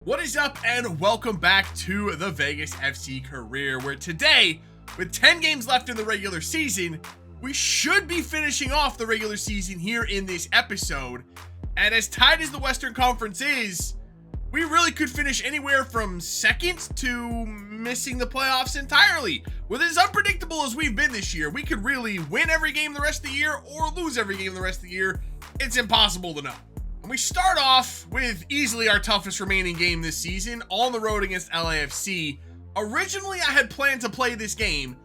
What is up, and welcome back to the Vegas FC career, where today, with 10 games left in the regular season, we should be finishing off the regular season here in this episode. And as tight as the Western Conference is, we really could finish anywhere from second to missing the playoffs entirely. With as unpredictable as we've been this year, we could really win every game the rest of the year or lose every game the rest of the year. It's impossible to know. And we start off with easily our toughest remaining game this season on the road against LAFC. Originally, I had planned to play this game,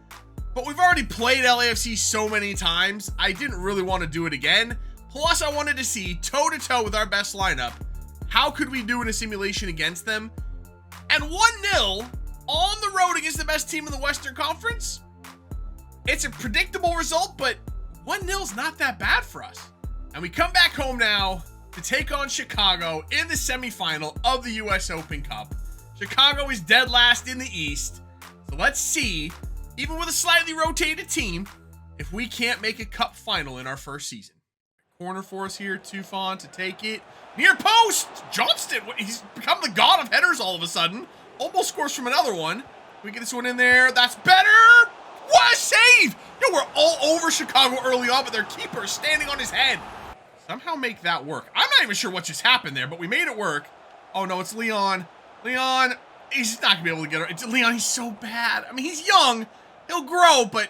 but we've already played LAFC so many times, I didn't really want to do it again. Plus, I wanted to see toe-to-toe with our best lineup, how could we do in a simulation against them? And 1-0 on the road against the best team in the Western Conference? It's a predictable result, but 1-0 is not that bad for us. And we come back home now to take on Chicago in the semifinal of the US Open Cup. Chicago is dead last in the East. So let's see, even with a slightly rotated team, if we can't make a cup final in our first season. Corner for us here, Tufan to take it. Near post! Johnston, he's become the god of headers all of a sudden. Almost scores from another one. We get this one in there, that's better! What a save! Yo, we're all over Chicago early on, but their keeper is standing on his head. Somehow make that work. I'm not even sure what just happened there, but we made it work. Oh no, it's Leon. Leon, he's not gonna be able to get it. It's Leon, he's so bad. I mean, he's young. He'll grow, but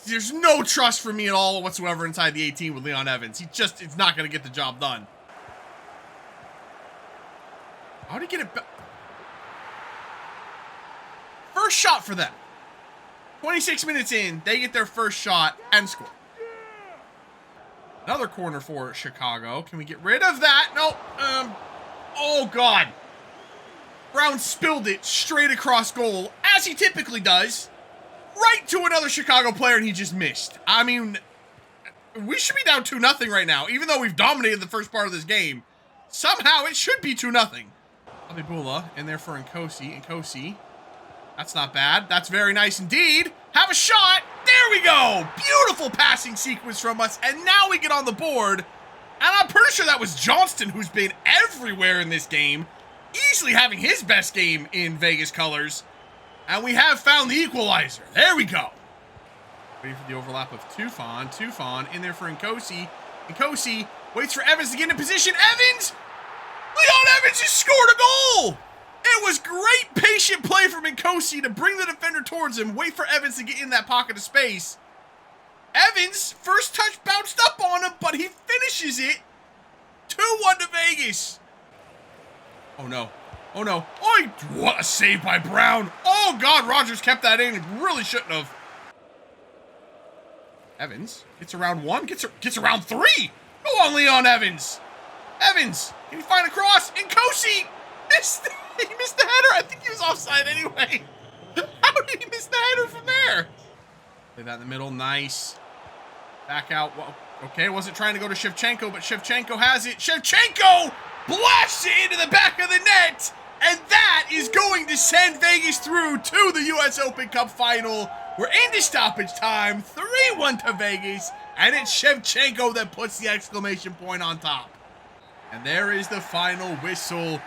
there's no trust for me at all whatsoever inside the 18 with Leon Evans. It's not gonna get the job done. How'd he get it back? First shot for them. 26 minutes in, they get their first shot and score. Another corner for Chicago. Can we get rid of that? No. Oh, God. Brown spilled it straight across goal, as he typically does, right to another Chicago player, and he just missed. I mean, we should be down 2-0 right now, even though we've dominated the first part of this game. Somehow, it should be 2-0. Abibula in there for Nkosi. Nkosi. That's not bad. That's very nice indeed. Have a shot. There we go. Beautiful passing sequence from us. And now we get on the board. And I'm pretty sure that was Johnston, who's been everywhere in this game. Easily having his best game in Vegas colors. And we have found the equalizer. There we go. Waiting for the overlap of Tufan. Tufan in there for Nkosi. Nkosi waits for Evans to get in position. Evans! Leon Evans just scored a goal! It was great patient play from Nkosi to bring the defender towards him, wait for Evans to get in that pocket of space. Evans, first touch bounced up on him, but he finishes it. 2-1 to Vegas. Oh no. Oh no. Oh, what a save by Brown. Oh God, Rogers kept that in. Really shouldn't have. Evans gets around one, gets around three. Go on, Leon Evans. Evans, can he find a cross? Nkosi missed. He missed the header. I think he was offside anyway. How did he miss the header from there? Play that in the middle. Nice. Back out. Well, okay, wasn't trying to go to Shevchenko, but Shevchenko has it. Shevchenko blasts it into the back of the net. And that is going to send Vegas through to the US Open Cup final. We're into stoppage time. 3-1 to Vegas. And it's Shevchenko that puts the exclamation point on top. And there is the final whistle.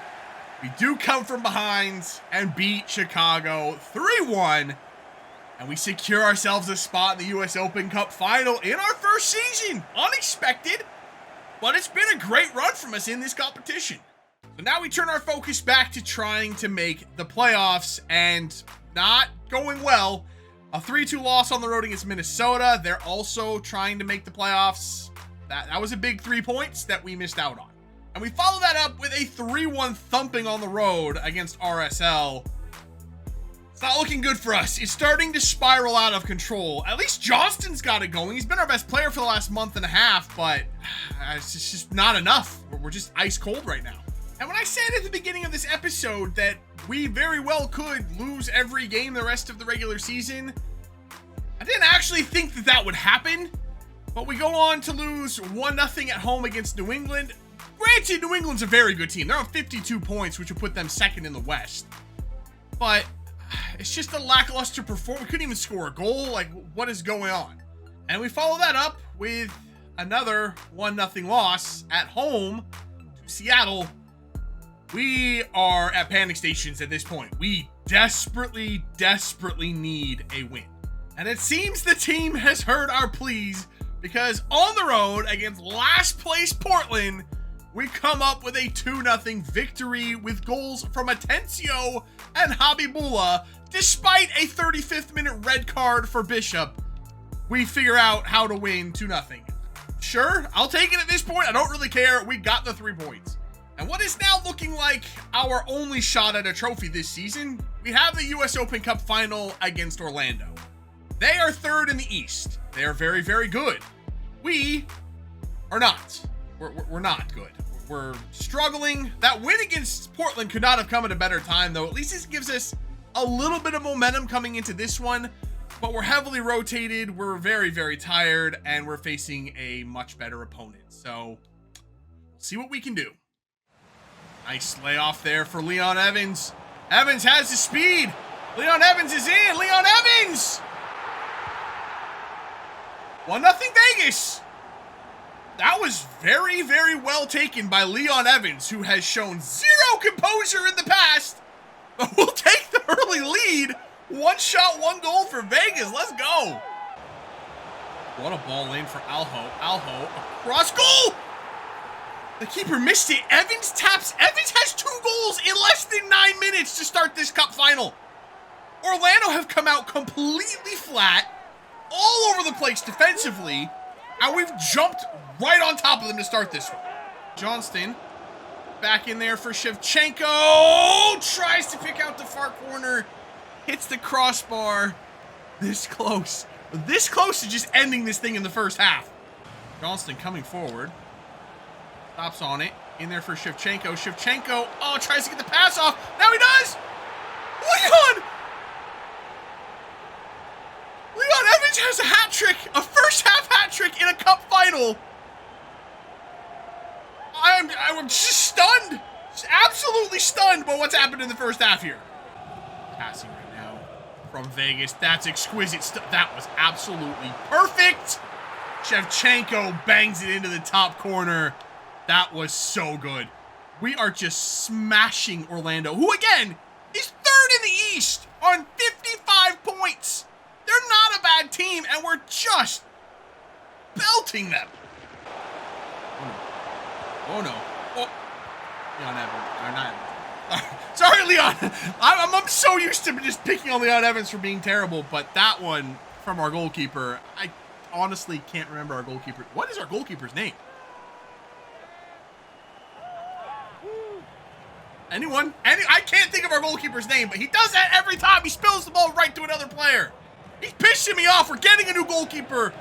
We do come from behind and beat Chicago 3-1. And we secure ourselves a spot in the US Open Cup final in our first season. Unexpected, but it's been a great run from us in this competition. So now we turn our focus back to trying to make the playoffs, and not going well. A 3-2 loss on the road against Minnesota. They're also trying to make the playoffs. That was a big 3 points that we missed out on. And we follow that up with a 3-1 thumping on the road against RSL. It's not looking good for us. It's starting to spiral out of control. At least Johnston's got it going. He's been our best player for the last month and a half, but it's just not enough. We're just ice cold right now. And when I said at the beginning of this episode that we very well could lose every game the rest of the regular season, I didn't actually think that would happen. But we go on to lose 1-0 at home against New England. Granted, New England's a very good team. They're on 52 points, which would put them second in the West. But it's just a lackluster performance. We couldn't even score a goal. Like, what is going on? And we follow that up with another 1-0 loss at home to Seattle. We are at panic stations at this point. We desperately, desperately need a win. And it seems the team has heard our pleas, because on the road against last place Portland, we come up with a 2-0 victory with goals from Atencio and Habibullah. Despite a 35th minute red card for Bishop, we figure out how to win 2-0. Sure, I'll take it at this point. I don't really care. We got the 3 points. And what is now looking like our only shot at a trophy this season, we have the US Open Cup final against Orlando. They are 3rd in the East. They are very, very good. We are not. We're not good. We're struggling. That win against Portland could not have come at a better time, though. At least this gives us a little bit of momentum coming into this one, but we're heavily rotated. We're very, very tired, and we're facing a much better opponent. So we'll see what we can do. Nice layoff there for Leon Evans. Evans has the speed. Leon Evans is in. Leon Evans! 1-0 Vegas. That was very, very well taken by Leon Evans, who has shown zero composure in the past. But we'll take the early lead. 1 shot, 1 goal for Vegas. Let's go. What a ball in for Alho across goal. The keeper missed it. Evans taps. Evans has 2 goals in less than 9 minutes to start this cup final. Orlando have come out completely flat, all over the place defensively, and we've jumped right on top of them to start this one. Johnston back in there for Shevchenko. Tries to pick out the far corner. Hits the crossbar. This close. This close to just ending this thing in the first half. Johnston coming forward. Stops on it. In there for Shevchenko. Shevchenko, oh, tries to get the pass off. Now he does! Leon! Leon Evans has a hat trick. A first half hat trick in a cup final. I'm just stunned. Just absolutely stunned by what's happened in the first half here. Passing right now from Vegas. That's exquisite stuff. That was absolutely perfect. Shevchenko bangs it into the top corner. That was so good. We are just smashing Orlando, who again is 3rd in the East on 55 points. They're not a bad team, and we're just belting them. Oh no. Oh. Leon Evans. Or not Evans. Sorry, Leon. I'm so used to just picking on Leon Evans for being terrible, but that one from our goalkeeper, I honestly can't remember our goalkeeper. What is our goalkeeper's name? Anyone? I can't think of our goalkeeper's name, but he does that every time. He spills the ball right to another player. He's pissing me off. We're getting a new goalkeeper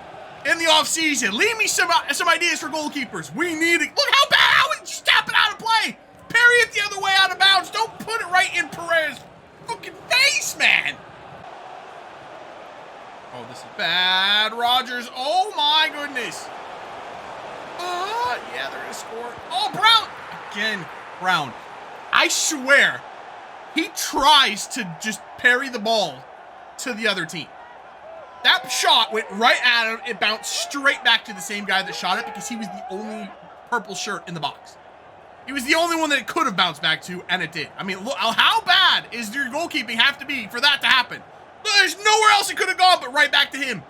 in the offseason. Leave me some ideas for goalkeepers. We need it. Look how bad. How we just tap it out of play. Parry it the other way out of bounds. Don't put it right in Perez's fucking face, man. Oh, this is bad. Rogers. Oh, my goodness. Yeah, they're going to score. Oh, Brown. Again, Brown. I swear, he tries to just parry the ball to the other team. That shot went right at him. It bounced straight back to the same guy that shot it because he was the only purple shirt in the box. He was the only one that it could have bounced back to, and it did. I mean, look, how bad is your goalkeeping have to be for that to happen? There's nowhere else it could have gone but right back to him.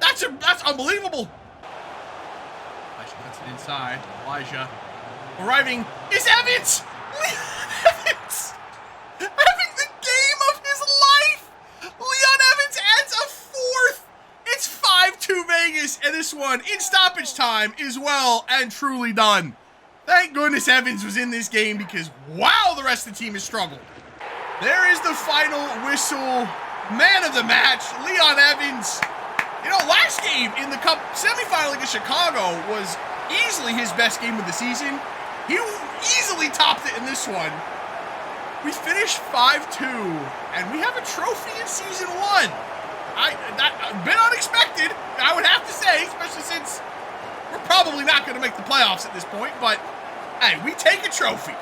That's unbelievable. Elijah cuts it inside. Elijah arriving is Evans. Leon Evans having the game of his life. Leon Evans adds a 4th. It's 5-2 Vegas, and this one in stoppage time is well and truly done. Thank goodness Evans was in this game because, wow, the rest of the team has struggled. There is the final whistle. Man of the match, Leon Evans. You know, last game in the Cup semifinal against Chicago was easily his best game of the season. He easily topped it in this one. We finished 5-2, and we have a trophy in season 1. That a bit unexpected, I would have to say, especially since we're probably not going to make the playoffs at this point. But hey, we take a trophy.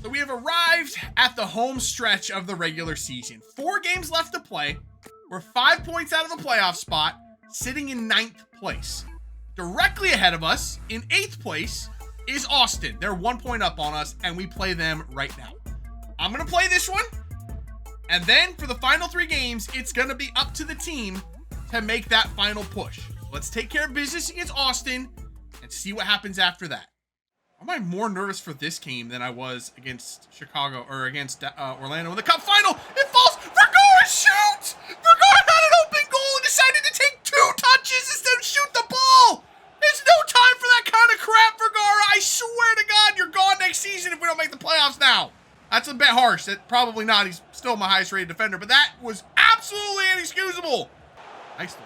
So we have arrived at the home stretch of the regular season. 4 games left to play. We're 5 points out of the playoff spot, sitting in 9th place. Directly ahead of us, in 8th place, is Austin. They're 1 point up on us, and we play them right now. I'm going to play this one, and then for the final 3 games, it's going to be up to the team to make that final push. Let's take care of business against Austin and see what happens after that. Am I more nervous for this game than I was against Chicago or against Orlando in the Cup final? It falls. Vergara shoots. Vergara had an open goal and decided to take 2 touches instead of shoot the ball. There's no time for that kind of crap, Vergara. I swear to God, you're gone next season if we don't make the playoffs now. That's a bit harsh. That probably not. He's still my highest rated defender, but that was absolutely inexcusable. Nice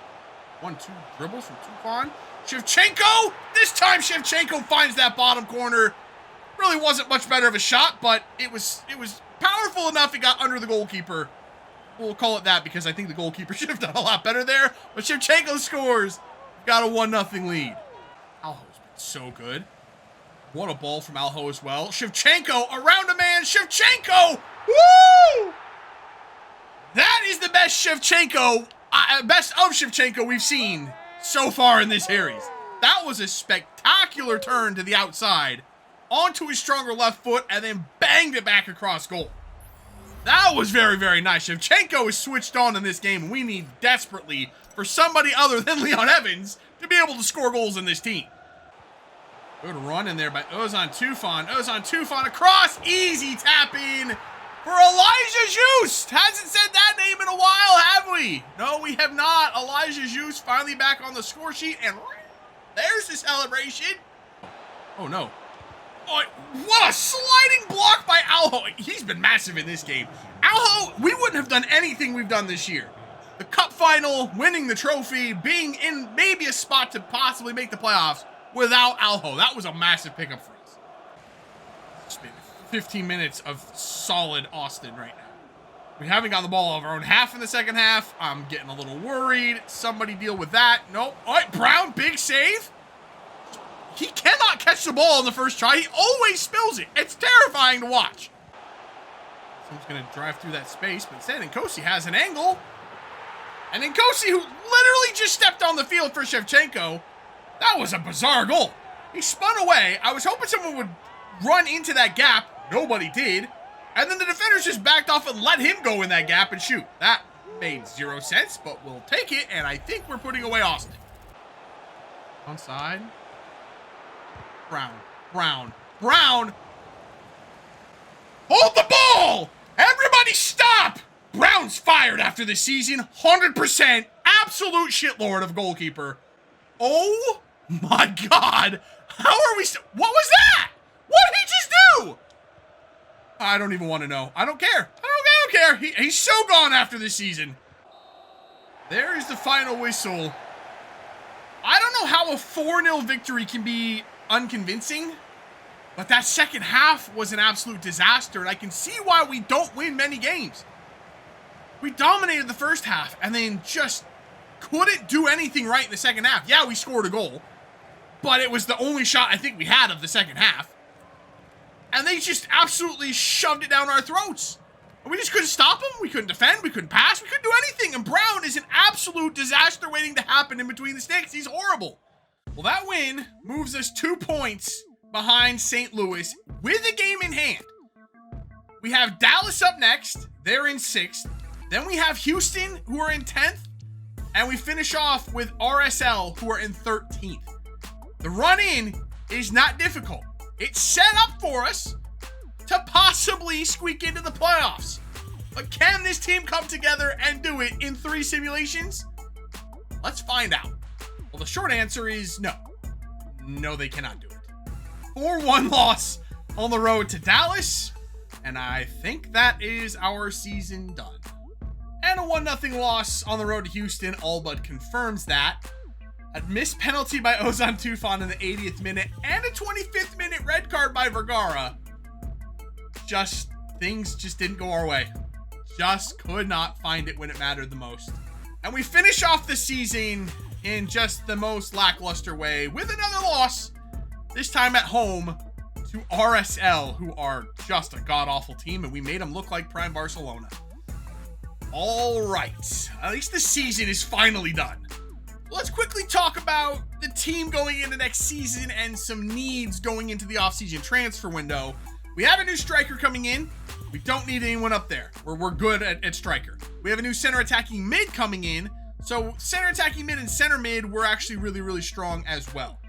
1-2 dribbles from Tufan. Shevchenko! This time Shevchenko finds that bottom corner. Really wasn't much better of a shot, but it was powerful enough it got under the goalkeeper. We'll call it that because I think the goalkeeper should have done a lot better there. But Shevchenko scores. Got a 1-0 lead. Alho's been so good. What a ball from Alho as well. Shevchenko around a man. Shevchenko! Woo! That is the best Shevchenko, best of Shevchenko we've seen so far in this series. That was a spectacular turn to the outside, onto his stronger left foot, and then banged it back across goal. That was very, very nice. Shevchenko is switched on in this game, and we need desperately for somebody other than Leon Evans to be able to score goals in this team. Good run in there by Ozan Tufan. Ozan Tufan across, easy tap in for Elijah Juste. Hasn't said that name in a while, have we? No, we have not. Elijah Juste finally back on the score sheet, and there's the celebration. Oh, no. Oh, what a sliding block by Alho. He's been massive in this game. Alho, we wouldn't have done anything we've done this year. The cup final, winning the trophy, being in maybe a spot to possibly make the playoffs without Alho. That was a massive pickup for us. It's been 15 minutes of solid Austin right now. We haven't gotten the ball of our own half in the second half. I'm getting a little worried. Somebody deal with that. Nope. All right, Brown, big save. He cannot catch the ball on the first try. He always spills it. It's terrifying to watch. Someone's going to drive through that space, but instead Nkosi has an angle. And Nkosi, who literally just stepped on the field for Shevchenko, that was a bizarre goal. He spun away. I was hoping someone would run into that gap. Nobody did. And then the defenders just backed off and let him go in that gap and shoot. That made 0 sense, but we'll take it, and I think we're putting away Austin. Onside. Brown. Hold the ball! Everybody stop! Brown's fired after the season. 100% absolute shitlord of goalkeeper. Oh my God. How are we what was that? What did he just do? I don't even want to know. I don't care. I don't care. He's so gone after this season. There is the final whistle. I don't know how a 4-0 victory can be unconvincing, but that second half was an absolute disaster, and I can see why we don't win many games. We dominated the first half and then just couldn't do anything right in the second half. Yeah, we scored a goal, but it was the only shot I think we had of the second half. And they just absolutely shoved it down our throats. And we just couldn't stop them. We couldn't defend. We couldn't pass. We couldn't do anything. And Brown is an absolute disaster waiting to happen in between the sticks. He's horrible. Well, that win moves us 2 points behind St. Louis with a game in hand. We have Dallas up next. They're in 6th. Then we have Houston, who are in 10th. And we finish off with RSL, who are in 13th. The run-in is not difficult. It's set up for us to possibly squeak into the playoffs. But can this team come together and do it in 3 simulations? Let's find out. Well, the short answer is no. No, they cannot do it. 4-1 loss on the road to Dallas. And I think that is our season done. And a 1-0 loss on the road to Houston all but confirms that. A missed penalty by Ozan Tufan in the 80th minute and a 25th minute red card by Vergara. Things just didn't go our way. Just could not find it when it mattered the most. And we finish off the season in just the most lackluster way with another loss, this time at home to RSL, who are just a god-awful team, and we made them look like prime Barcelona. All right, at least the season is finally done. Let's quickly talk about the team going into next season and some needs going into the off-season transfer window. We have a new striker coming in. We don't need anyone up there. We're good at striker. We have a new center attacking mid coming in. So center attacking mid and center mid, we're actually really, really strong as well.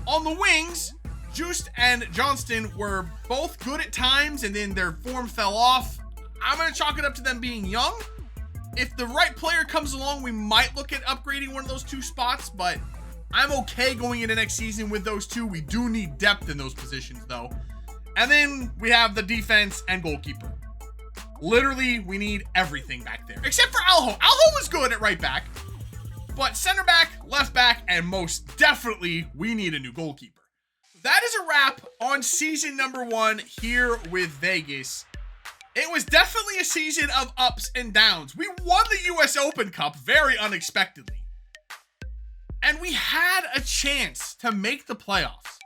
On the wings, Just and Johnston were both good at times, and then their form fell off. I'm going to chalk it up to them being young. If the right player comes along, we might look at upgrading one of those two spots, but I'm okay going into next season with those two. We do need depth in those positions, though. And then we have the defense and goalkeeper. Literally, we need everything back there, except for Alho. Alho was good at right back, but center back, left back, and most definitely, we need a new goalkeeper. That is a wrap on season number 1 here with Vegas. It was definitely a season of ups and downs. We won the US Open Cup very unexpectedly, and we had a chance to make the playoffs,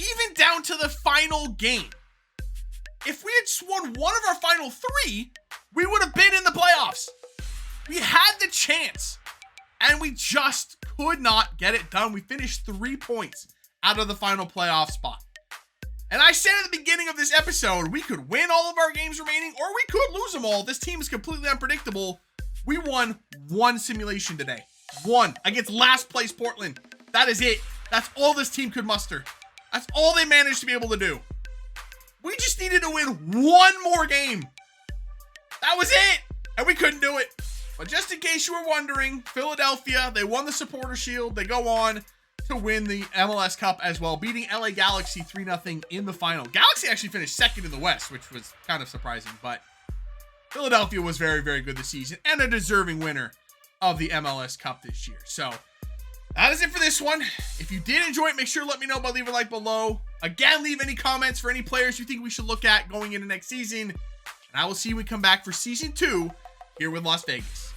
even down to the final game. If we had won one of our final 3, we would have been in the playoffs. We had the chance, and we just could not get it done. We finished 3 points out of the final playoff spot. And I said at the beginning of this episode, we could win all of our games remaining, or we could lose them all. This team is completely unpredictable. We won 1 simulation today. 1 against last place Portland. That is it. That's all this team could muster. That's all they managed to be able to do. We just needed to win 1 more game. That was it. And we couldn't do it. But just in case you were wondering, Philadelphia, they won the Supporter Shield. They go on to win the MLS Cup as well, beating LA Galaxy 3-0 in the final. Galaxy actually finished 2nd in the West, which was kind of surprising, but Philadelphia was very, very good this season and a deserving winner of the MLS Cup this year. So that is it for this one. If you did enjoy it, make sure to let me know by leaving a like below. Again, leave any comments for any players you think we should look at going into next season. And I will see you when we come back for season 2 here with Las Vegas.